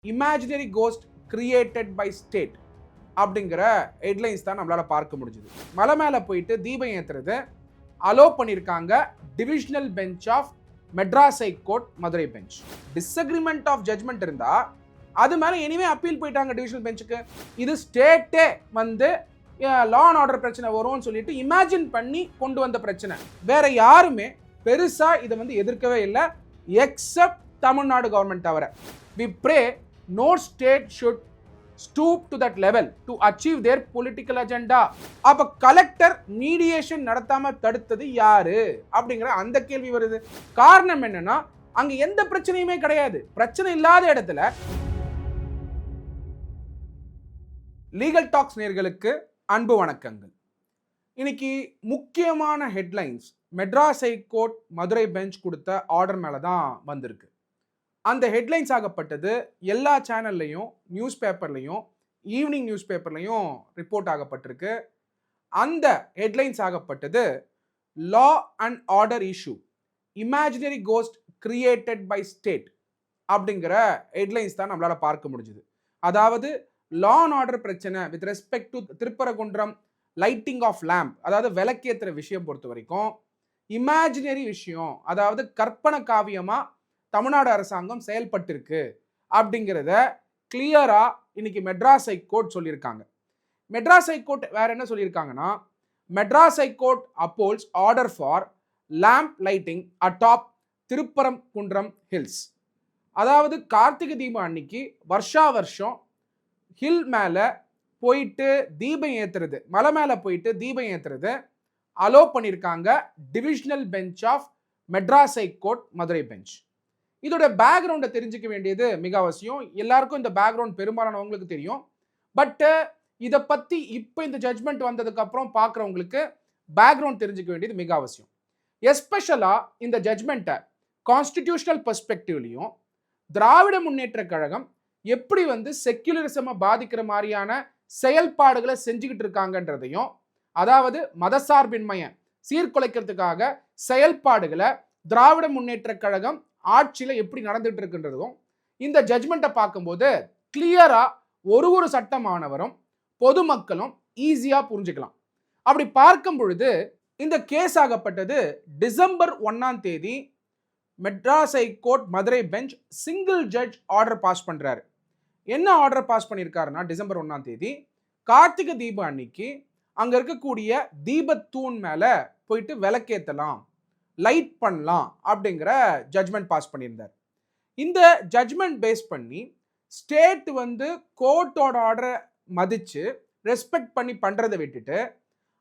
Imaginary ghost created by state அப்படிங்கிற headlines தான் நம்மளால பார்க்க முடிஞ்சது. மலை மேலே போயிட்டு தீபம் ஏற்றுறது அலோ பண்ணியிருக்காங்க divisional bench of Madras high court Madurai bench. Disagreement of judgment இருந்தா அது மேலே எனிவே அப்பீல் போயிட்டாங்க டிவிஷனல் பெஞ்சுக்கு. இது ஸ்டேட்டே வந்து லா அண்ட் ஆர்டர் பிரச்சனை வரும்னு சொல்லிட்டு இமேஜின் பண்ணி கொண்டு வந்த பிரச்சனை. வேற யாருமே பெருசா இதை வந்து எதிர்க்கவே இல்லை எக்ஸப்ட் தமிழ்நாடு கவர்மெண்ட் தவிர. We pray no state should stoop to that level to achieve their political agenda. அப்ப கலெக்டர் மீடியேஷன் நடத்தாம தடுத்தது யாரு அப்படிங்கிற அந்த கேள்வி வருது. காரணம் என்னன்னா அங்க எந்த பிரச்சனையுமே கிடையாது. பிரச்சனை இல்லாத இடத்துல லீகல் டாக்ஸ் நேயர்களுக்கு அன்பு வணக்கங்கள். இன்னைக்கு முக்கியமான headlines Madras high court Madurai bench கொடுத்த ஆர்டர் மேல தான் வந்திருக்கு. அந்த ஹெட்லைன்ஸ் ஆகப்பட்டது எல்லா சேனல்லையும் நியூஸ் பேப்பர்லையும் ஈவினிங் நியூஸ் பேப்பர்லையும் ரிப்போர்ட் ஆகப்பட்டிருக்கு. அந்த ஹெட்லைன்ஸ் ஆகப்பட்டது law and order issue imaginary ghost created by state அப்படிங்கிற ஹெட்லைன்ஸ் தான் நம்மளால பார்க்க முடிஞ்சுது. அதாவது லா அண்ட் ஆர்டர் பிரச்சனை with respect to Thiruparankundram lighting of lamp, அதாவது விளக்கேற்றுற விஷயம் பொறுத்த வரைக்கும் இமேஜினரி விஷயம், அதாவது கற்பனை காவியமா தமிழ்நாடு அரசாங்கம் செயல்பட்டிருக்கு அப்படிங்கிறத கிளியரா இன்னைக்கு மெட்ராஸ் ஹைகோர்ட் சொல்லியிருக்காங்க. மெட்ராஸ் ஹைகோர்ட் வேற என்ன சொல்லியிருக்காங்கன்னா, Madras high court upholds order for lamp lighting atop Thiruparankundram hills. அதாவது கார்த்திகை தீபம் அன்னைக்கு வருஷா வருஷம் ஹில் மேலே போயிட்டு தீபம் ஏற்றுறது, மலை மேலே போயிட்டு தீபம் ஏற்றுறது அலோ பண்ணியிருக்காங்க divisional bench of Madras high court Madurai bench. இதோட பேக்ரவுண்டை தெரிஞ்சுக்க வேண்டியது மிக அவசியம். எல்லாருக்கும் இந்த பேக்ரவுண்ட் பெரும்பாலானவங்களுக்கு தெரியும். பட் இதை பற்றி இப்போ இந்த ஜட்மெண்ட் வந்ததுக்கு அப்புறம் பார்க்குறவங்களுக்கு பேக்ரவுண்ட் தெரிஞ்சுக்க வேண்டியது மிக அவசியம். எஸ்பெஷலாக இந்த ஜட்மெண்ட்டை கான்ஸ்டிடியூஷனல் பெர்ஸ்பெக்டிவ்லையும் திராவிட முன்னேற்ற கழகம் எப்படி வந்து செக்யுலரிசமை பாதிக்கிற மாதிரியான செயல்பாடுகளை செஞ்சுக்கிட்டு இருக்காங்கன்றதையும், அதாவது மதசார்பின்மையை சீர்குலைக்கிறதுக்காக செயல்பாடுகளை திராவிட முன்னேற்ற கழகம் ஆட்சியில் எப்படி நடந்துட்டு இருக்குன்றதும் இந்த ஜட்மெண்ட்டை பார்க்கும்போது கிளியரா ஒரு சட்டமானவரும் பொதுமக்களும் ஈஸியா புரிஞ்சுக்கலாம். அப்படி பார்க்கும் பொழுது இந்த கேஸ் ஆகப்பட்டது டிசம்பர் 1ஆம் தேதி Madras high court Madurai bench single judge order pass பண்றாரு. என்ன ஆர்டர் பாஸ் பண்ணியிருக்காருன்னா, டிசம்பர் 1ஆம் தேதி கார்த்திகை தீபம் அன்னைக்கு அங்க இருக்கக்கூடிய தீபத்தூண் மேல போயிட்டு விளக்கேற்றலாம், லைட் பண்ணலாம் அப்படிங்கிற ஜட்மெண்ட் பாஸ் பண்ணியிருந்தார். இந்த ஜட்மெண்ட் பேஸ் பண்ணி ஸ்டேட் வந்து கோர்ட்டோட ஆர்டரை மதிச்சு ரெஸ்பெக்ட் பண்ணி பண்றதை விட்டுட்டு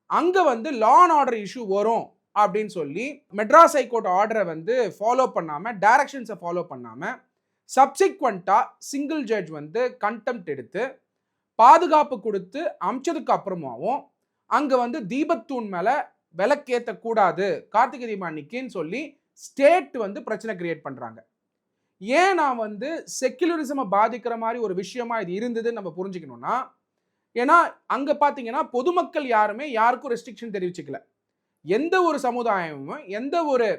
அங்க வந்து லா அண்ட் ஆர்டர் இஷ்யூ வரும் அப்படின்னு சொல்லி மெட்ராஸ் ஹைகோர்ட் ஆர்டரை வந்து ஃபாலோ பண்ணாம, டைரக்ஷன்ஸை ஃபாலோ பண்ணாம சப்சிக்வெண்டா சிங்கிள் ஜட்ஜ் வந்து கண்டெம்ட் எடுத்து பாதுகாப்பு கொடுத்து அமிச்சதுக்கு அப்புறமாவும் அங்க வந்து தீபத்தூண் மேல விளக்கேற்றக்கூடாது கார்த்திகை தீபம் அன்னைக்குன்னு சொல்லி ஸ்டேட் வந்து பிரச்சனை கிரியேட் பண்றாங்க. ஏன் நான் வந்து செக்யுலரிசமை பாதிக்கிற மாதிரி ஒரு விஷயமா இது இருந்ததுன்னு நம்ம புரிஞ்சுக்கணும்னா, ஏன்னா அங்க பாத்தீங்கன்னா பொதுமக்கள் யாருமே யாருக்கும் ரெஸ்ட்ரிக்ஷன் தெரிவிச்சுக்கல. எந்த ஒரு சமுதாயமும் எந்த ஒரு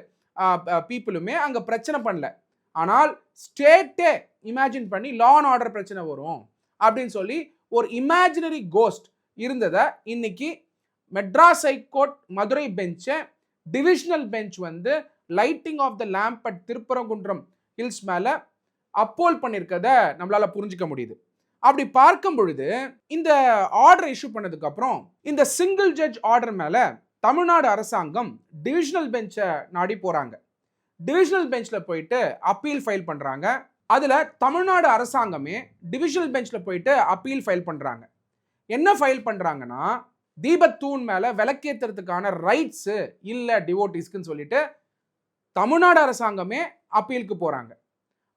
பீப்புளுமே அங்க பிரச்சனை பண்ணல. ஆனால் ஸ்டேட்டே இமேஜின் பண்ணி லா அண்ட் ஆர்டர் பிரச்சனை வரும் அப்படின்னு சொல்லி ஒரு இமேஜினரி கோஸ்ட் இருந்ததை இன்னைக்கு மெட்ராஸ் ஹைகோர்ட் மதுரை பெஞ்சை டிவிஷனல் பெஞ்ச் வந்து lighting of the lamp at Thiruparankundram hills மேல அப்போல் பண்ணியிருக்கத நம்மளால புரிஞ்சுக்க முடியுது. அப்படி பார்க்கும் பொழுது இந்த ஆர்டர் இஷ்யூ பண்ணதுக்கு அப்புறம் இந்த சிங்கிள் ஜட்ஜ் ஆர்டர் மேல தமிழ்நாடு அரசாங்கம் டிவிஷனல் பெஞ்சை நாடி போறாங்க. டிவிஷனல் பெஞ்சில் போயிட்டு அப்பீல் ஃபைல் பண்றாங்க. அதுல தமிழ்நாடு அரசாங்கமே டிவிஷனல் பெஞ்சில் போயிட்டு அப்பீல் ஃபைல் பண்றாங்க. என்ன ஃபைல் பண்றாங்கன்னா, தீபத்தூண் மேல விளக்கேற்றுறதுக்கான ரைட்ஸ் இல்ல டிவோட்டிஸ்க்குன்னு சொல்லிட்டு தமிழ்நாடு அரசாங்கமே அப்பீலுக்கு போறாங்க.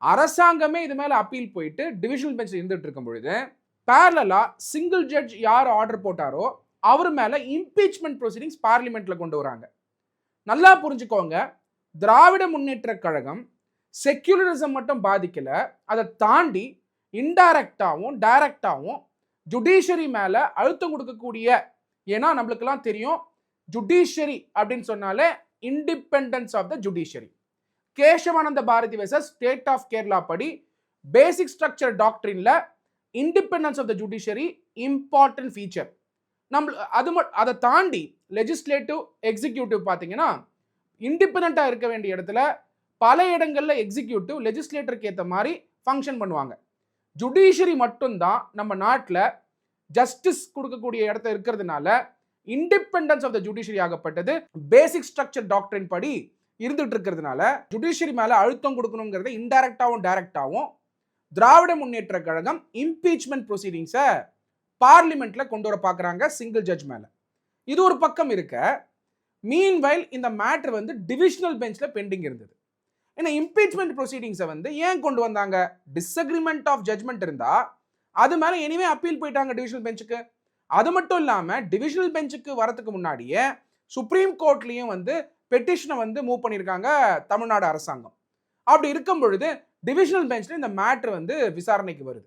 அரசாங்கமே இது மேல அப்பீல் போயிட்டு டிவிஷனல் பெஞ்சில் இருந்துட்டு இருக்கும் பொழுது பேரலா சிங்கிள் ஜட்ஜ் யார் ஆர்டர் போட்டாரோ அவர் மேல இம்பீச்மெண்ட் ப்ரொசீடிங்ஸ் பார்லிமெண்ட்ல கொண்டு வராங்க. நல்லா புரிஞ்சுக்கோங்க, திராவிட முன்னேற்ற கழகம் செக்யுலரிசம் மட்டும் பாதிக்கல, அதை தாண்டி இன்டைரக்டாவும் டைரக்டாவும் ஜுடிஷியரி மேல அழுத்தம் கொடுக்கக்கூடிய, ஏன்னா நம்மளுக்கெல்லாம் தெரியும் ஜுடிஷியரி அப்படின்னு சொன்னாலே independence of the judiciary. Kesavananda Bharati versus state of Kerala படி பேசிக் ஸ்ட்ரக்சர் டாக்டரின்ல independence of the judiciary important feature. அதை தாண்டி லெஜிஸ்லேட்டிவ் எக்ஸிக்யூட்டிவ் பார்த்தீங்கன்னா இண்டிபெண்டா இருக்க வேண்டிய இடத்துல பல இடங்கள்ல எக்ஸிக்யூட்டிவ் லெஜிஸ்லேட்டருக்கு ஏற்ற மாதிரி ஃபங்க்ஷன் பண்ணுவாங்க. ஜுடிஷியரி மட்டும்தான் நம்ம நாட்டில் ஜஸ்டிஸ் கொடுக்கக்கூடிய இடத்துல இருக்கிறதுனால இண்டிபெண்டன்ஸ் ஆஃப் த ஜுடிஷியரி ஆகப்பட்டது பேசிக் ஸ்ட்ரக்சர் டாக்டரின் படி இருந்துட்டு இருக்கிறதுனால ஜுடிஷியரி மேல அழுத்தம் கொடுக்கணுங்கிறத இன்டைரக்டாவும் டைரக்டாவும் திராவிட முன்னேற்ற கழகம் இம்பீச்மெண்ட் ப்ரொசீடிங்ஸை பார்லிமெண்ட்ல கொண்டு வர பார்க்குறாங்க சிங்கிள் ஜட்ஜ் மேல. இது ஒரு பக்கம் இருக்க, மீன்வைல் இந்த மேட்டர் வந்து டிவிஷனல் பெஞ்ச்ல பெண்டிங் இருந்தது. ஏன்னா இம்பீச்மெண்ட் ப்ரொசீடிங்ஸை வந்து ஏன் கொண்டு வந்தாங்க? டிஸ்அக்ரிமெண்ட் ஆஃப் ஜட்மெண்ட் இருந்தா அது மேல எனிவே அப்பீல் போயிட்டாங்க டிவிஷனல் பெஞ்சுக்கு. அது மட்டும் இல்லாம டிவிஷனல் பெஞ்சுக்கு வரதுக்கு முன்னாடியே சுப்ரீம் கோர்ட்லயும் வந்து பெட்டிஷனை வந்து மூவ் பண்ணியிருக்காங்க தமிழ்நாடு அரசாங்கம். அப்படி இருக்கும் பொழுது டிவிஷனல் பெஞ்ச்ல இந்த மேட்டர் வந்து விசாரணைக்கு வருது.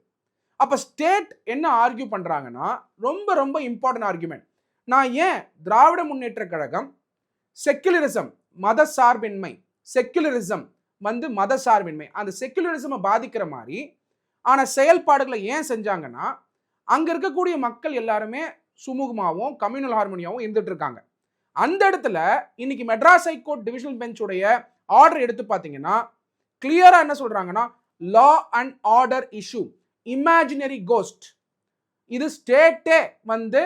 அப்ப ஸ்டேட் என்ன ஆர்கியூ பண்றாங்கன்னா, ரொம்ப ரொம்ப இம்பார்ட்டன்ட் ஆர்கியூமெண்ட். நான் ஏன் திராவிட முன்னேற்ற கழகம் செக்குலரிசம் மத சார்பின்மை, செக்குலரிசம் வந்து மத சார்பின்மை, அந்த செக்குலரிசமை பாதிக்கிற மாதிரி ஆன செயல்பாடுகளை ஏன் செஞ்சாங்கன்னா, அங்க இருக்கக்கூடிய மக்கள் எல்லாருமே சுமூகமாகவும் கம்யூனல் ஹார்மோனியாவும் இருந்துட்டு இருக்காங்க. அந்த இடத்துல இன்னைக்கு மெட்ராஸ் ஹைகோர்ட் டிவிஷனல் பெஞ்சுடைய ஆர்டர் எடுத்து பார்த்தீங்கன்னா கிளியரா என்ன சொல்றாங்கன்னா, law and order issue imaginary ghost. இது ஸ்டேட்டே வந்து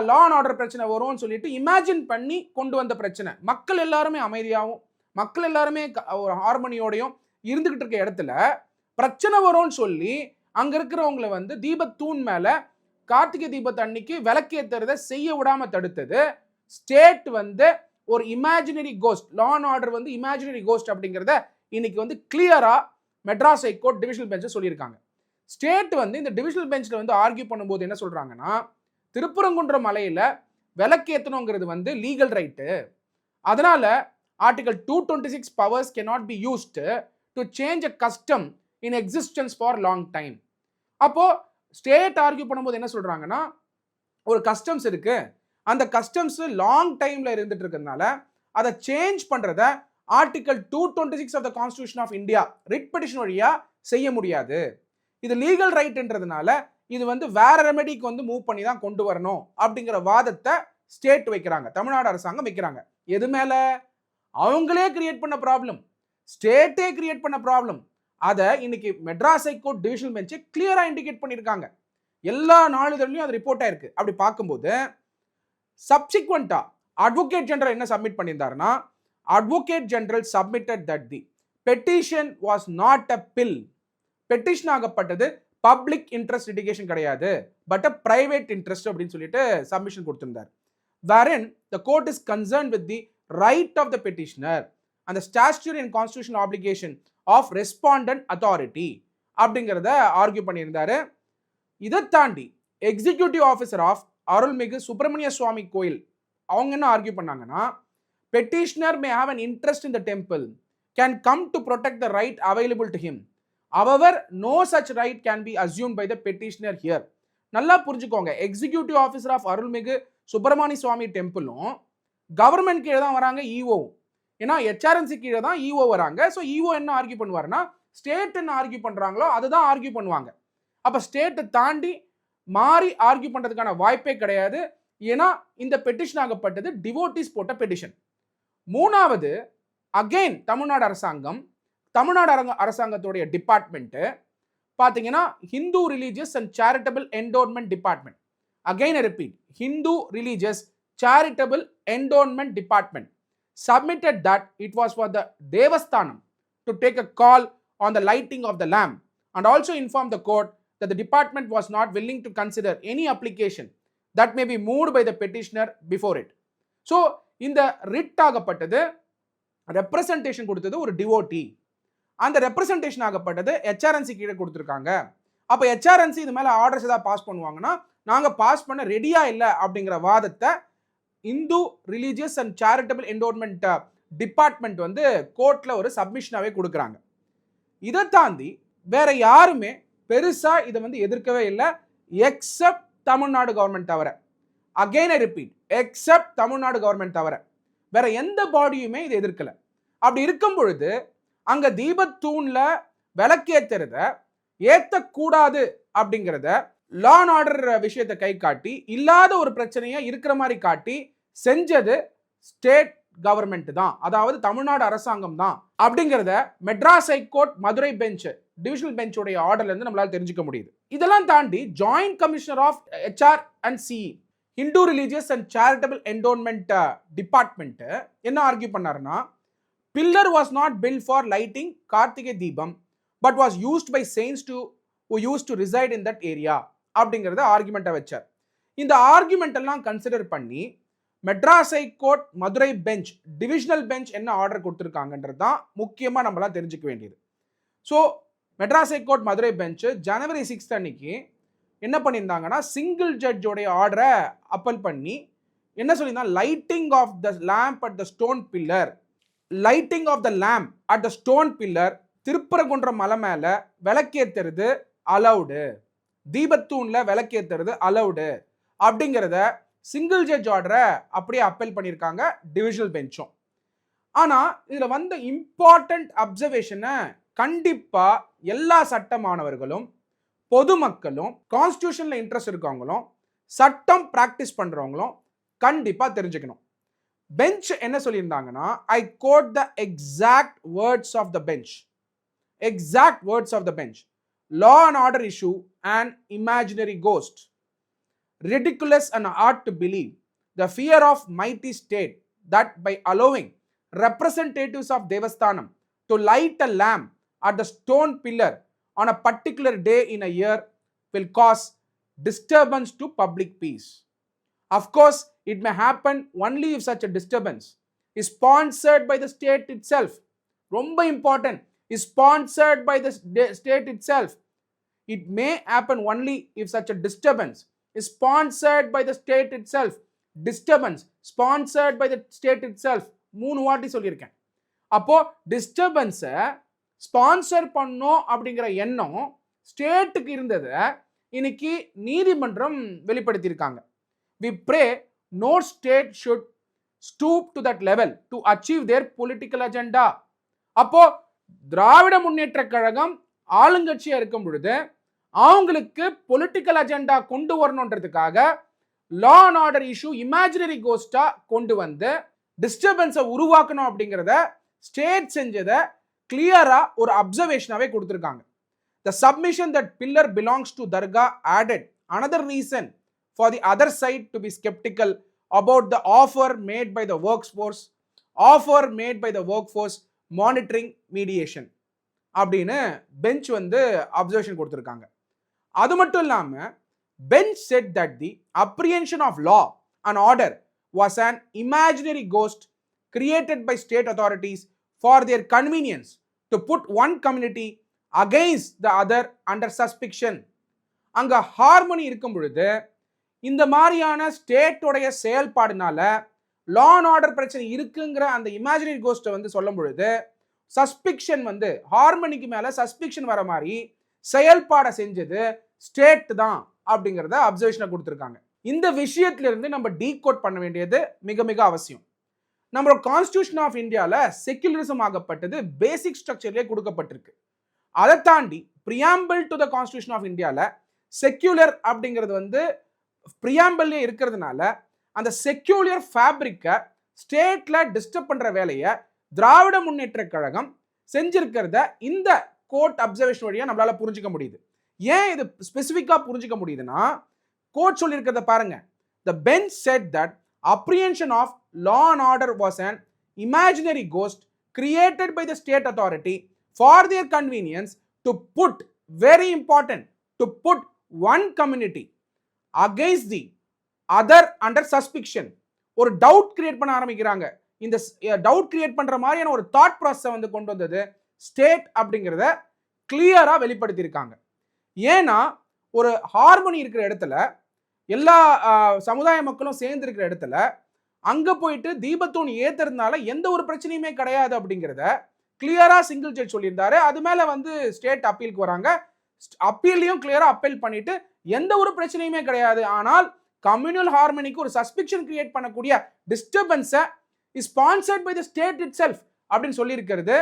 லா அண்ட் ஆர்டர் பிரச்சனை வரும்னு சொல்லிட்டு இமேஜின் பண்ணி கொண்டு வந்த பிரச்சனை. மக்கள் எல்லாருமே அமைதியாகவும் மக்கள் எல்லாருமே ஒரு ஹார்மோனியோடையும் இருந்துகிட்டு இருக்க இடத்துல பிரச்சனை வரும்னு சொல்லி அங்க இருக்கிறவங்களை வந்து தீபத்தூண் மேல கார்த்திகை தீபத்து அன்னைக்கு விளக்கேத்துறதை செய்ய விடாம தடுத்தது ஸ்டேட் வந்து ஒரு imaginary ghost. Law and order வந்து இமேஜினரி கோஸ்ட் அப்படிங்கிறத இன்னைக்கு வந்து கிளியரா மெட்ராஸ் ஹைகோர்ட் டிவிஷனல் பெஞ்ச் சொல்லியிருக்காங்க. ஸ்டேட் வந்து இந்த டிவிஷனல் பெஞ்ச்ல வந்து ஆர்கியூ பண்ணும்போது என்ன சொல்றாங்கன்னா, திருப்பரங்குன்றம் மலையில விளக்கேத்தணுங்கிறது வந்து லீகல் ரைட்டு, அதனால article 226 powers cannot be used to change a custom in existence for long time. அப்போ ஸ்டேட் ஆர்கியூ பண்ணும்போது என்ன சொல்றாங்கன்னா, ஒரு கஸ்டம்ஸ் இருக்கு, அந்த கஸ்டம்ஸ் லாங் டைம்ல இருந்துட்டு இருக்கிறதுனால அதை சேஞ்ச் பண்றத article 226 of the constitution of India writ petition வழியா செய்ய முடியாது, இது லீகல் ரைட்ன்றதுனால இது வந்து வேற ரெமெடிக்கு வந்து மூவ் பண்ணி தான் கொண்டு வரணும் அப்படிங்கிற வாதத்தை ஸ்டேட் வைக்கிறாங்க, தமிழ்நாடு அரசாங்கம் வைக்கிறாங்க. எது மேல? அவங்களே கிரியேட் பண்ண ப்ராப்ளம், ஸ்டேட்டே கிரியேட் பண்ண ப்ராப்ளம். அதை இன்னைக்கு மெட்ராஸ் ஹைகோர்ட் டிவிஷனல் பெஞ்ச் கிளியரா இண்டிகேட் பண்ணியிருக்காங்க. எல்லா நாளிதழ்லையும் அது ரிப்போர்ட் ஆயிருக்கு. அப்படி பார்க்கும்போது சப்சிக்வெண்டா அட்வொகேட் ஜெனரல் என்ன சப்மிட் பண்ணியிருந்தாருன்னா, advocate general submitted that the petition was not a PIL. Petition ஆகப்பட்டது பப்ளிக் இன்ட்ரெஸ்ட் லிட்டிகேஷன் கிடையாது, பட் அ பிரைவேட் இன்ட்ரெஸ்ட் அப்படின்னு சொல்லிட்டு சப்மிஷன் கொடுத்திருந்தார். wherein the court is concerned with the right of the petitioner and the statutory and constitutional obligation of respondent authority அப்படிங்கிறத argue பண்ணியிருந்தாரு. இதை தாண்டி executive officer of அருள்மிகு சுப்பிரமணிய சுவாமி கோயில் அவங்க என்ன ஆர்கியூ பண்ணாங்கன்னா, petitioner may have an interest in the temple, can come to protect the right available to him. However, no such right can be assumed by the petitioner here. நல்லா புரிஞ்சுக்கோங்க, executive officer of அருள்மிகு சுப்பிரமணிய சுவாமி டெம்பிளும் government கீழே தான் வராங்க, இஓவும். ஏன்னா HRNC கீழே தான் EO வராங்க. ஸோ இஓ என்ன ஆர்கியூ பண்ணுவாருன்னா, ஸ்டேட் என்ன ஆர்கியூ பண்றாங்களோ அதுதான் ஆர்கியூ பண்ணுவாங்க. அப்ப ஸ்டேட்டை தாண்டி மாறி ஆர்கியூ பண்றதுக்கான வாய்ப்பே கிடையாது. ஏன்னா இந்த பெட்டிஷன் ஆகப்பட்டது டிவோட்டிஸ் போட்ட பெட்டிஷன். மூணாவது, அகைன் தமிழ்நாடு அரசாங்கத்துடைய டிபார்ட்மெண்ட் பார்த்தீங்கன்னா Hindu religious and charitable endowment department. Again I repeat, Hindu Religious Charitable Endowment Department submitted that it was for the Devasthanam to take a call on the lighting of the lamp and also informed the court that the department was not willing to consider any application that may be moved by the petitioner before it. So இந்த writ ஆகப்பட்டது representation கொடுத்தது ஒரு devotee, அந்த representation ஆகப்பட்டது HRNC கீழே கொடுத்துருக்காங்க. அப்போ HRNC இது மேலே orders ஏதாவது பாஸ் பண்ணுவாங்கன்னா நாங்கள் பாஸ் பண்ண ரெடியா இல்லை அப்படிங்கிற வாதத்தை Hindu religious and charitable endowment department வந்து கோர்ட்ல ஒரு சப்மிஷனாகவே கொடுக்குறாங்க. இதை தாண்டி வேற யாருமே பெருசா இதை வந்து எதிர்க்கவே இல்லை, எக்ஸப்ட் தமிழ்நாடு கவர்மெண்ட் தவிர. Again I repeat, accept Tamil Nadu government தவிர வேற எந்த பாடியுமே இதை எதிர்க்கல. அப்படி இருக்கும் பொழுது அங்க தீபத்தூண்ல விளக்கேத்துறத ஏத்தக்கூடாது அப்படிங்கிறத லா அண்ட் ஆர்டர் விஷயத்தை கை காட்டி இல்லாத ஒரு பிரச்சனையை இருக்கிற மாதிரி காட்டி செஞ்சது ஸ்டேட் கவர்மெண்ட் தான், அதாவது தமிழ்நாடு அரசாங்கம் தான் அப்படிங்கிறத Madras high court Madurai bench divisional பெஞ்சோடைய ஆர்டர்ல இருந்து நம்மளால தெரிஞ்சுக்க முடியுது. இதெல்லாம் தாண்டி joint commissioner of HR and CE Hindu religious and charitable endowment department என்ன ஆர்கியூ பண்ணாருன்னா, pillar was not built for lighting Karthigai Deepam but was used by Jains who used to reside in that area அப்படிங்கிறத ஆர்குமெண்ட்டை வச்சார். இந்த ஆர்குமெண்ட் எல்லாம் கன்சிடர் பண்ணி Madras high court Madurai bench divisional bench என்ன order கொடுத்துருக்காங்கன்றது தான் முக்கியமாக நம்மளாம் தெரிஞ்சுக்க வேண்டியது. So Madras high court Madurai bench ஜனவரி 6 அன்னைக்கு என்ன பண்ணியிருந்தாங்கன்னா, சிங்கிள் ஜட்ஜோடைய ஆர்டரை அப்பல் பண்ணி என்ன சொல்லியிருந்தாங்க, lighting of the lamp at the stone pillar, lighting of the lamp at the stone pillar, Thiruparankundram மலை மேலே விளக்கேற்றுறது அலவுடு, தீபத்தூன்ல விளக்கேற்றுறது அலவுடு அப்படிங்கிறத சிங்கிள் ஜட்ஜ் ஆர்டரை அப்படியே அப்பீல் பண்ணியிருக்காங்க டிவிஷனல் பெஞ்சும். ஆனால் இதில் வந்த இம்பார்ட்டன்ட் அப்சர்வேஷனை கண்டிப்பாக எல்லா சட்ட மாணவர்களும் பொதுமக்களும் கான்ஸ்டியூஷன்ல இன்ட்ரெஸ்ட் இருக்கவங்களும் சட்டம் பிராக்டிஸ் பண்றவங்களும் கண்டிப்பாக தெரிஞ்சுக்கணும். பெஞ்ச் என்ன சொல்லியிருந்தாங்கன்னா, I quote the exact words of the bench. Exact words of the bench. Law and order issue an imaginary ghost. Ridiculous and hard to believe. The fear of mighty state that by allowing representatives of Devasthanam to light a lamp at the stone pillar on a particular day in a year will cause disturbance to public peace. Of course, it may happen only if such a disturbance is sponsored by the state itself. Romba important. Is sponsored by the state itself. It may happen only if such a disturbance is sponsored by the state itself. Disturbance sponsored by the state itself. 3 வாட்டி சொல்லியிருக்கேன். அப்போ டிஸ்டர்பன்ஸை sponsor பண்ணோம் அப்படிங்கிற எண்ணம் ஸ்டேட்டுக்கு இருந்ததை இன்னைக்கு நீதிமன்றம் வெளிப்படுத்தியிருக்காங்க. We pray no state should stoop to that level to achieve their political agenda. அப்போ திராவிட முன்னேற்ற கழகம் ஆளுங்கட்சியா இருக்கும் பொழுது அவங்களுக்கு பொலிட்டிக்கல் அஜெண்டா கொண்டு வரணுன்றதுக்காக law and order issue imaginary கோஸ்டா கொண்டு வந்து டிஸ்டர்பன்ஸை உருவாக்கணும் அப்படிங்கிறத ஸ்டேட் செஞ்சதை கிளியரா ஒரு அப்சர்வேஷனாவே கொடுத்துருக்காங்க. The submission that pillar belongs to Dargah added another reason for the other side to be skeptical about the offer made by the workforce monitoring mediation அப்படின்னு பெஞ்ச் வந்து அப்சர்வேஷன் கொடுத்துருக்காங்க. அது மட்டும் இல்லாமல் bench said that the apprehension of law and order was an imaginary ghost created by state authorities for their convenience to put one community against the other under suspicion. அங்க harmony இருக்கும் பொழுது இந்த மாதிரியான ஸ்டேட்டோடைய செயல்பாடுனால லா and order பிரச்சனை இருக்குங்கிற அந்த imaginary கோஸ்ட்டை வந்து சொல்லும் பொழுது சஸ்பிக்ஷன் வந்து ஹார்மனிக்கு மேல சஸ்பிக்ஷன் வர மாதிரி செயல்பாடை செஞ்சது ஸ்டேட் தான் அப்படிங்கிறத அப்சர்வேஷனை கொடுத்துருக்காங்க. இந்த விஷயத்துல இருந்து நம்ம டீகோட் பண்ண வேண்டியது மிக மிக அவசியம். நம்மளோட கான்ஸ்டியூஷன் ஆஃப் இந்தியாவில் செக்யுலரிசம் ஆகப்பட்டது பேசிக் ஸ்ட்ரக்சர்லேயே கொடுக்கப்பட்டிருக்கு. அதை தாண்டி preamble to the constitution of இந்தியாவில் செக்யூலர் அப்படிங்கிறது வந்து பிரியாம்பிள்லேயே இருக்கிறதுனால அந்த செக்யூலர் ஃபேப்ரிக்கை ஸ்டேட்ல டிஸ்டர்ப் பண்ற வேலையை திராவிட முன்னேற்ற கழகம் செஞ்சிருக்கிறத இந்த கோர்ட் அப்சர்வேஷன் வழியா நம்மளால புரிஞ்சுக்க முடியுது. ஏன் இது ஸ்பெசிஃபிக்கா புரிஞ்சுக்க முடியுதுன்னா, கோர்ட் சொல்லியிருக்கிறத பாருங்க. The bench said that apprehension of law and order was an imaginary ghost created by the state authority for their convenience to put, very important, to put one community against the other under suspicion. ஒரு doubt create பண்ண ஆரம்பிக்கிறாங்க. இந்த doubt create பண்ற மாதிரியான ஒரு thought ப்ராசஸை வந்து கொண்டு வந்தது ஸ்டேட் அப்படிங்கிறத கிளியரா வெளிப்படுத்தியிருக்காங்க. ஏன்னா ஒரு ஹார்மோனி இருக்கிற இடத்துல எல்லா சமுதாய மக்களும் சேர்ந்து இருக்கிற இடத்துல அங்க போயிட்டு தீபத்தூண் ஏத்துறதுனால எந்த ஒரு பிரச்சனையுமே கிடையாது அப்படிங்கிறத கிளியரா சிங்கிள் ஜட்ஜ் சொல்லியிருந்தாரு. அது மேல வந்து ஸ்டேட் அப்பீலுக்கு வராங்க. அப்பீலையும் கிளியரா அப்பீல் பண்ணிட்டு எந்த ஒரு பிரச்சனையுமே கிடையாது, ஆனால் கம்யூனல் ஹார்மனிக்கு ஒரு சஸ்பிக்ஷன் கிரியேட் பண்ணக்கூடிய டிஸ்டர்பன்ஸை is sponsored by the state itself அப்படின்னு சொல்லியிருக்கிறது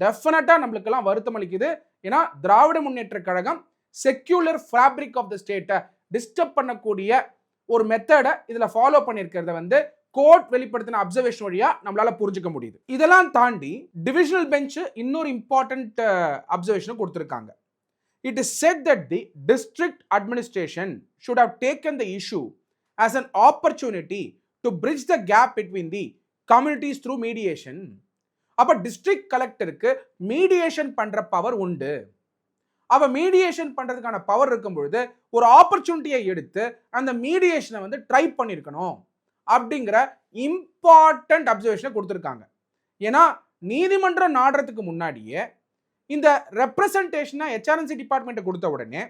டெஃபினட்டா நம்மளுக்கெல்லாம் வருத்தம் அளிக்குது. ஏன்னா Dravida Munnetra Kazhagam secular fabric of the ஸ்டேட்டை டிஸ்டர்ப் பண்ணக்கூடிய ஒரு மெத்தடை இதுல ஃபாலோ பண்ணியிருக்கிறத வந்து கோர்ட் வெளிப்படுத்தின அப்சர்வேஷன் வழியா நம்மளால புரிஞ்சுக்க முடியுது. இதெல்லாம் தாண்டி டிவிஷனல் பெஞ்ச் இன்னொரு இம்பார்ட்டன்ட் அப்சர்வேஷன் கொடுத்திருக்காங்க. It is said that the district administration should have taken the issue as an opportunity to bridge the gap between the communities through mediation. அப்ப டிஸ்ட்ரிக்ட் கலெக்டருக்கு மீடியேஷன் பண்ற பவர் உண்டு. அவ mediation பண்றதுக்கான power இருக்கும் பொழுது ஒரு ஆப்பர்ச்சுனிட்டியை எடுத்து அந்த மீடியேஷனை வந்து ட்ரை பண்ணியிருக்கணும் அப்படிங்கிற இம்பார்ட்டன்ட் அப்சர்வேஷனை கொடுத்துருக்காங்க. ஏன்னா நீதிமன்றம் நாடுறதுக்கு முன்னாடியே இந்த ரெப்ரசன்டேஷனை ஹெச்ஆர்என்சி டிபார்ட்மெண்ட் கொடுத்த உடனே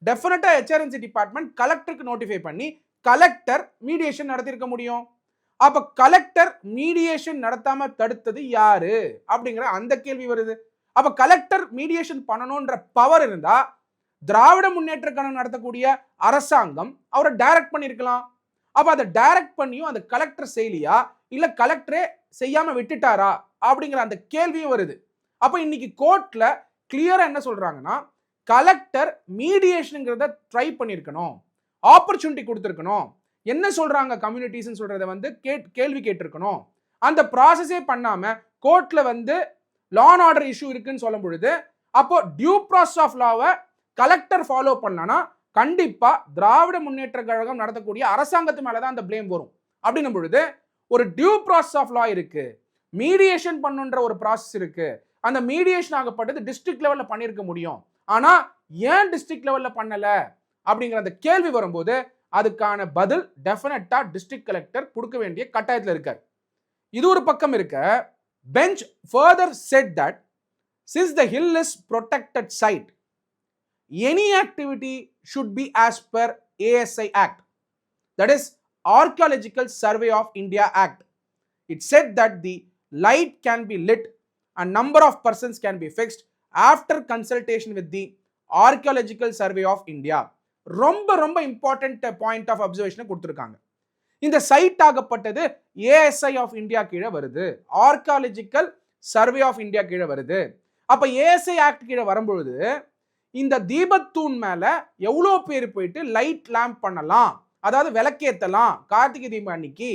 டெஃபினட்டா ஹெச்ஆர்என்சி டிபார்ட்மெண்ட் கலெக்டருக்கு நோட்டிஃபை பண்ணி கலெக்டர் மீடியேஷன் நடத்திருக்க முடியும். அப்ப கலெக்டர் மீடியேஷன் நடத்தாம தடுத்தது யாரு அப்படிங்கிற அந்த கேள்வி வருது. அப்ப கலெக்டர் மீடியேஷன் பண்ணணும்ன்ற பவர் இருந்தா திராவிட முன்னேற்ற கழகம் நடத்தக்கூடிய அரசாங்கம் அவரை டைரக்ட் பண்ணிருக்கலாம். அப்ப அதை டைரக்ட் பண்ணியும் அந்த கலெக்டர் செய்யலையா இல்ல கலெக்டரே செய்யாம விட்டுட்டாரா அப்படிங்கிற அந்த கேள்வியும் வருது. அப்ப இன்னைக்கு கோர்ட்ல கிளியரா என்ன சொல்றாங்கன்னா கலெக்டர் மீடியேஷன்ங்கிறத ட்ரை பண்ணிருக்கணும், ஆப்பர்ச்சுனிட்டி கொடுத்திருக்கணும். என்ன சொல்றாங்க கம்யூனிட்டிஸ் சொல்றத வந்து கேள்வி கேட்டிருக்கணும். அந்த ப்ராசஸே பண்ணாம கோர்ட்ல வந்து லா அண்ட் ஆர்டர் இஷ்யூ இருக்குன்னு சொல்லும் பொழுது அப்போ டியூ ப்ராசஸ் ஆஃப் லாவை கலெக்டர் ஃபாலோ பண்ணனா கண்டிப்பா திராவிட முன்னேற்ற கழகம் நடத்தக்கூடிய அரசாங்கத்து மேலதான் அந்த பிளேம் வரும். அப்படின்னும் பொழுது ஒரு டியூ ப்ராசஸ் ஆஃப் லா இருக்கு, மீடியேஷன் பண்ணுன்ற ஒரு ப்ராசஸ் இருக்கு. அந்த மீடியேஷன் ஆகப்பட்டது டிஸ்ட்ரிக்ட் லெவல்ல பண்ணிருக்க முடியும். ஆனா ஏன் டிஸ்ட்ரிக்ட் லெவல்ல பண்ணல அப்படிங்கிற அந்த கேள்வி வரும்போது அதுக்கான பதில் டெஃபினட்டா டிஸ்ட்ரிக்ட் கலெக்டர் கொடுக்க வேண்டிய கட்டாயத்தில் இருக்கார். இது ஒரு பக்கம் இருக்க, bench further said that since the hill is protected site, any activity should be as per ASI Act, that is Archaeological Survey of India Act. It said that the light can be lit and number of persons can be fixed after consultation with the Archaeological Survey of India. ரொம்ப ரொம்ப important point of observation கொடுத்துருக்காங்க. இந்த side ஆகப்பட்டது ASI of India கீழே வருது, archaeological survey of India கீழே வருது. அப்ப ASI act கீழே வரும்பொழுது இந்த தீபத்தூண் மேல எவ்வளோ பேர் போயிட்டு லைட் லேம்ப் பண்ணலாம், அதாவது விளக்கேத்தலாம் கார்த்திகை தீபம் அன்னைக்கு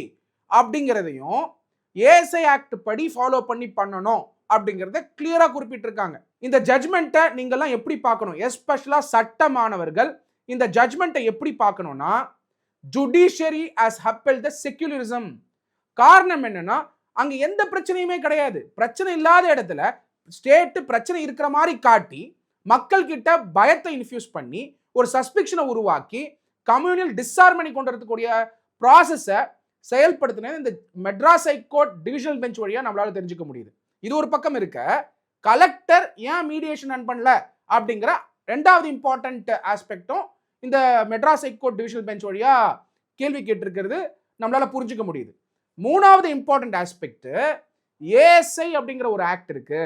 அப்படிங்கிறதையும் ஏஎஸ்ஐ ஆக்ட் படி ஃபாலோ பண்ணி பண்ணணும் அப்படிங்கிறத கிளியரா குறிப்பிட்டிருக்காங்க. இந்த ஜட்மெண்ட்டை நீங்கெல்லாம் எப்படி பார்க்கணும், எஸ்பெஷலா சட்ட மாணவர்கள் இந்த ஜட்மெண்ட்டை எப்படி பார்க்கணும்னா judiciary as upheld the secularism. காரணம் என்னன்னா அங்க எந்த பிரச்சனையுமே கிடையாது. பிரச்சனை இல்லாத இடத்துல ஸ்டேட் பிரச்சனை இருக்கிற மாதிரி காட்டி மக்கள் கிட்ட பயத்தை இன்ஃபியூஸ் பண்ணி ஒரு சஸ்பிக்ஷனை உருவாக்கி கம்யூனல் டிஸ்ஹார்மனி கொண்டு வரக்கூடிய ப்ராசஸை செயல்படுத்தினது இந்த மெட்ராஸ் ஹைகோர்ட் டிவிஷனல் பெஞ்ச் வழியா நம்மளால தெரிஞ்சுக்க முடியுது. இது ஒரு பக்கம் இருக்க, கலெக்டர் ஏன் மீடியேஷன் ரன் பண்ணல அப்படிங்கிற ரெண்டாவது இம்பார்ட்டன்ட் ஆஸ்பெக்டும் இந்த மெட்ராஸ் ஹைகோர்ட் டிவிஷனல் பெஞ்ச் வழியா கேள்வி கேட்டிருக்கிறது நம்மளால புரிஞ்சுக்க முடியுது. மூணாவது இம்பார்ட்டன்ட் ஆஸ்பெக்ட், ஏஎஸ்ஐ அப்படிங்கிற ஒரு ஆக்ட் இருக்கு.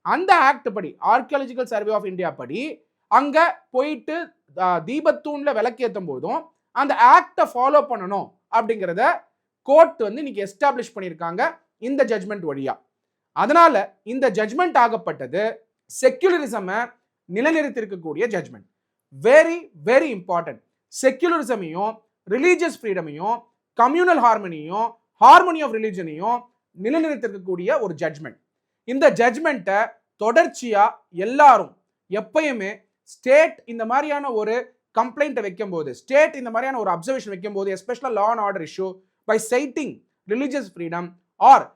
அந்த ஆக்ட் படி ஆர்கியாலஜிக்கல் சர்வே ஆஃப் இந்தியா படி அங்க போயிட்டு தீபத்தூண்ல விளக்கேற்றும் போதும் அந்த ஆக்டை ஃபாலோ பண்ணணும் அப்படிங்கிறத கோர்ட் வந்து இன்னைக்கு எஸ்டாப்ளிஷ் பண்ணியிருக்காங்க இந்த ஜட்மெண்ட் வழியா. அதனால இந்த ஜட்மெண்ட் ஆகப்பட்டது செக்யூலரிசமை நிலைநிறுத்திருக்கக்கூடிய ஜட்மெண்ட். Very very important. செக்யூலரிசமையும் ரிலீஜியஸ் ஃப்ரீடமையும் கம்யூனல் ஹார்மனியும் ஹார்மனி ஆஃப் ரிலிஜனையும் நிலைநிறுத்திருக்கக்கூடிய ஒரு ஜட்மெண்ட். இந்த ஜட்மெண்ட்டை தொடர்ச்சியா எல்லாரும் எப்பயுமே ஸ்டேட் இந்த மாதிரியான ஒரு கம்ப்ளைண்ட்டை வைக்கும் போது, ஸ்டேட் இந்த மாதிரியான ஒரு அப்சர்வேஷன் வைக்கும் போது, எஸ்பெஷலா law and order issue by citing religious freedom or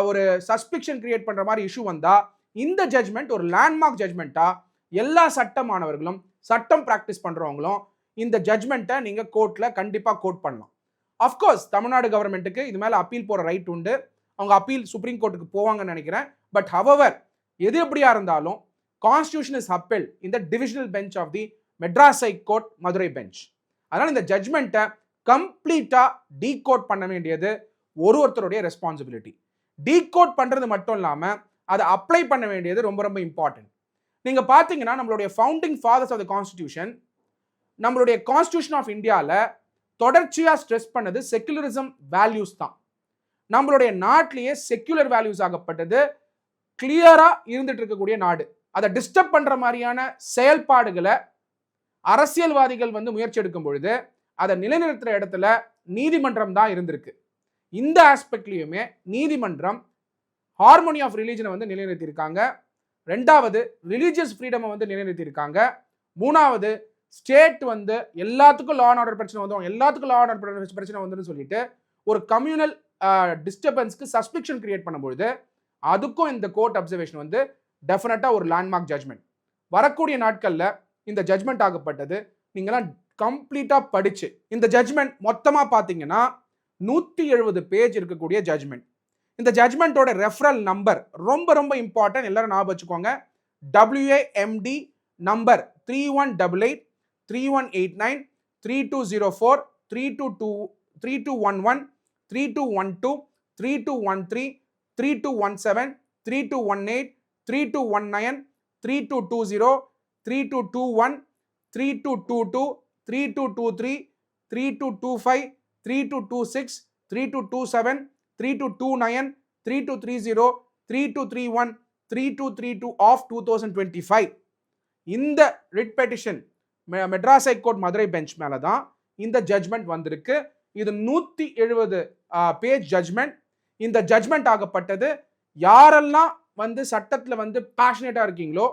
ஒரு சஸ்பிக்ஷன் கிரியேட் பண்ற மாதிரி இஷ்யூ வந்தா இந்த ஜட்மெண்ட் ஒரு லேண்ட்மார்க் ஜட்மெண்ட்டா எல்லா சட்ட மாணவர்களும் சட்டம் பிராக்டிஸ் பண்றவங்களும் இந்த ஜட்மெண்ட்டை நீங்க கோர்ட்ல கண்டிப்பா கோட் பண்ணலாம். அஃப்கோர்ஸ் தமிழ்நாடு கவர்மெண்ட்டுக்கு இது மேல அப்பீல் போற ரைட் உண்டு, அவங்க அப்பீல் சுப்ரீம் கோர்ட்டுக்கு போவாங்கன்னு நினைக்கிறேன். பட் ஹவவர் எது எப்படியா இருந்தாலும் கான்ஸ்டிடியூஷன் இஸ் அப்பீல் இந்த divisional bench of the Madras high court Madurai bench. அதனால இந்த ஜட்மெண்ட்டை கம்ப்ளீட்டா டீகோட் பண்ண வேண்டியது ஒருத்தருடைய ரெஸ்பான்சிபிலிட்டி. டீகோட் பண்றது மட்டும் இல்லாம அதை அப்ளை பண்ண வேண்டியது ரொம்ப ரொம்ப இம்பார்ட்டன்ட். நீங்க பாத்தீங்கன்னா நம்மளுடைய founding fathers of the constitution, நம்மளுடைய கான்ஸ்டிடியூஷன் ஆஃப் இந்தியாவில் தொடர்ச்சியா ஸ்ட்ரெஸ் பண்ணது செக்குலரிசம் வேல்யூஸ் தான். நம்மளுடைய நாட்டிலேயே செக்குலர் வேல்யூஸ் ஆகப்பட்டது கிளியரா இருந்துட்டு இருக்கக்கூடிய நாடு. அதை டிஸ்டர்ப் பண்ற மாதிரியான செயல்பாடுகளை அரசியல்வாதிகள் வந்து முயற்சி எடுக்கும் பொழுது அதை நிலைநிறுத்துற இடத்துல நீதிமன்றம் தான் இருந்திருக்கு. இந்த ஆஸ்பெக்ட்லயுமே நீதிமன்றம் ஹார்மோனி ஆஃப் ரிலீஜனை வந்து நிலைநிறுத்தியிருக்காங்க. ரெண்டாவது ரிலீஜியஸ் ஃப்ரீடம் வந்து நிலைநிறுத்தியிருக்காங்க. மூணாவது ஸ்டேட் வந்து எல்லாத்துக்கும் லா அண்ட் ஆர்டர் பிரச்சனை வந்துடும், எல்லாத்துக்கும் லா அண்ட் ஆர்டர் பிரச்சனை வந்துன்னு சொல்லிட்டு ஒரு கம்யூனல் டிஸ்டர்பன்ஸ்க்கு சஸ்பெக்ஷன் கிரியேட் பண்ணும்பொழுது அதுக்கும் இந்த கோர்ட் அப்சர்வேஷன் வந்து டெஃபினட்டா ஒரு லேண்ட்மார்க் ஜட்மெண்ட். வரக்கூடிய நாட்கள்ல இந்த ஜட்மெண்ட் ஆகப்பட்டது நீங்களாம் கம்ப்ளீட்டா படிச்சு இந்த ஜட்மெண்ட் மொத்தமா பாத்தீங்கன்னா 170 பேஜ் இருக்கக்கூடிய ஜட்மெண்ட். இந்த ஜட்மெண்டோட ரெஃபரல் நம்பர் ரொம்ப ரொம்ப இம்பார்ட்டன்ட், எல்லாரும் ஞாபகம் வச்சுக்கோங்க. WAMD number 3188 3189 3204 3211 3212 3213 3217 3218 3219 3220 3221 3222 3223 3225 3226 3227 3229 3230 3231 3232 of 2025. இந்த writ petition Madras high court Madurai bench மேல தான் இந்த ஜட்மெண்ட் வந்திருக்கு. இது 170 பேஜ் ஜட்மெண்ட். இந்த ஜட்மெண்ட் ஆகப்பட்டது யாரெல்லாம் வந்து சட்டத்தில் வந்து பேஷனேட்டா இருக்கீங்களோ,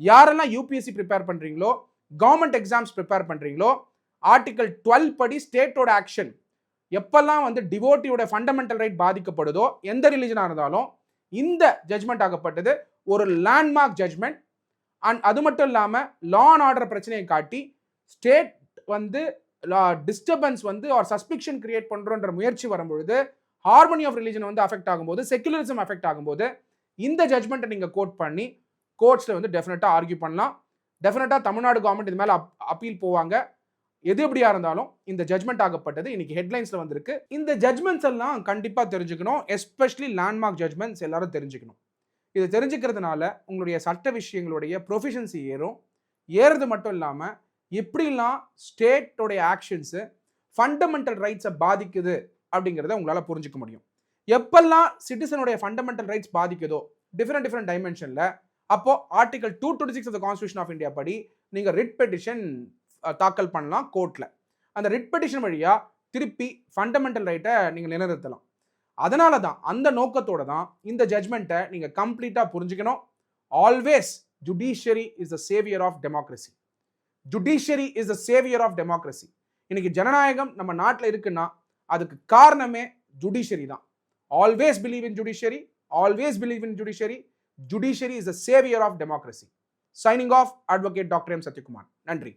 யாரெல்லாம் யூபிஎஸ்சி ப்ரிப்பேர் பண்றீங்களோ, கவர்மெண்ட் எக்ஸாம்ஸ் ப்ரிப்பேர் பண்றீங்களோ, ஆர்டிகல் 12 படி ஸ்டேட்டோட ஆக்ஷன் எப்பெல்லாம் வந்து டிவோட்டியோட ஃபண்டமெண்டல் ரைட் பாதிக்கப்படுதோ, எந்த ரிலிஜனாக இருந்தாலும் இந்த ஜட்மெண்ட் ஆகப்பட்டது ஒரு லேண்ட்மார்க் ஜட்மெண்ட். அண்ட் அது மட்டும் இல்லாமல் லா அண்ட் ஆர்டர் பிரச்சனையை காட்டி ஸ்டேட் வந்து டிஸ்டர்பன்ஸ் வந்து ஒரு சஸ்பெக்ஷன் கிரியேட் பண்ணுறோன்ற முயற்சி வரும்பொழுது ஹார்மோனி ஆஃப் ரிலிஜன் வந்து அஃபெக்ட் ஆகும்போது, செக்குலரிசம் அஃபெக்ட் ஆகும்போது இந்த ஜட்மெண்ட்டை நீங்கள் கோட் பண்ணி கோர்ட்ஸில் வந்து டெஃபினட்டாக ஆர்கியூ பண்ணலாம். டெஃபினட்டாக தமிழ்நாடு கவர்மெண்ட் இது மேலே அப்பீல் போவாங்க. எது எப்படியா இருந்தாலும் இந்த ஜட்மெண்ட் ஆகப்பட்டது இன்னைக்கு ஹெட்லைன்ஸ்ல வந்திருக்கு. இந்த ஜட்மெண்ட்ஸ் எல்லாம் கண்டிப்பா தெரிஞ்சுக்கணும், எஸ்பெஷலி லேண்ட்மார்க் ஜட்மெண்ட்ஸ் எல்லாரும் தெரிஞ்சுக்கணும். இது தெரிஞ்சுக்கிறதுனால உங்களுடைய சட்ட விஷயங்களுடைய ப்ரொஃபிஷன்சி ஏறுறது மட்டும் இல்லாமல் எப்படிலாம் ஸ்டேட்டோடைய ஆக்ஷன்ஸு ஃபண்டமெண்டல் ரைட்ஸை பாதிக்குது அப்படிங்கிறத உங்களால் புரிஞ்சுக்க முடியும். எப்பெல்லாம் சிட்டிசனுடைய ஃபண்டமெண்டல் ரைட்ஸ் பாதிக்குதோ டிஃப்ரெண்ட் டைமென்ஷனில், அப்போ article 226 of the constitution of India படி நீங்கள் ரிட் பெட்டிஷன் தாக்கல் பண்ணலாம் கோர்ட்ல. அந்த ரிட் பெட்டிஷன் வழியா திருப்பி ஃபண்டமெண்டல் ரைட்டை நீங்க நிலைநிறுத்தலாம். அதனால தான், அந்த நோக்கத்தோட தான் இந்த ஜட்மெண்ட்டை நீங்க கம்ப்ளீட்டா புரிஞ்சுக்கணும். Always judiciary is the saviour of democracy. Judiciary is the saviour of democracy. இன்னைக்கு ஜனநாயகம் நம்ம நாட்டில் இருக்குன்னா அதுக்கு காரணமே ஜுடிஷியரி தான். Always believe in judiciary, always believe in judiciary. Judiciary is the saviour of democracy. Signing off, advocate doctor M Sathyakumar. நன்றி.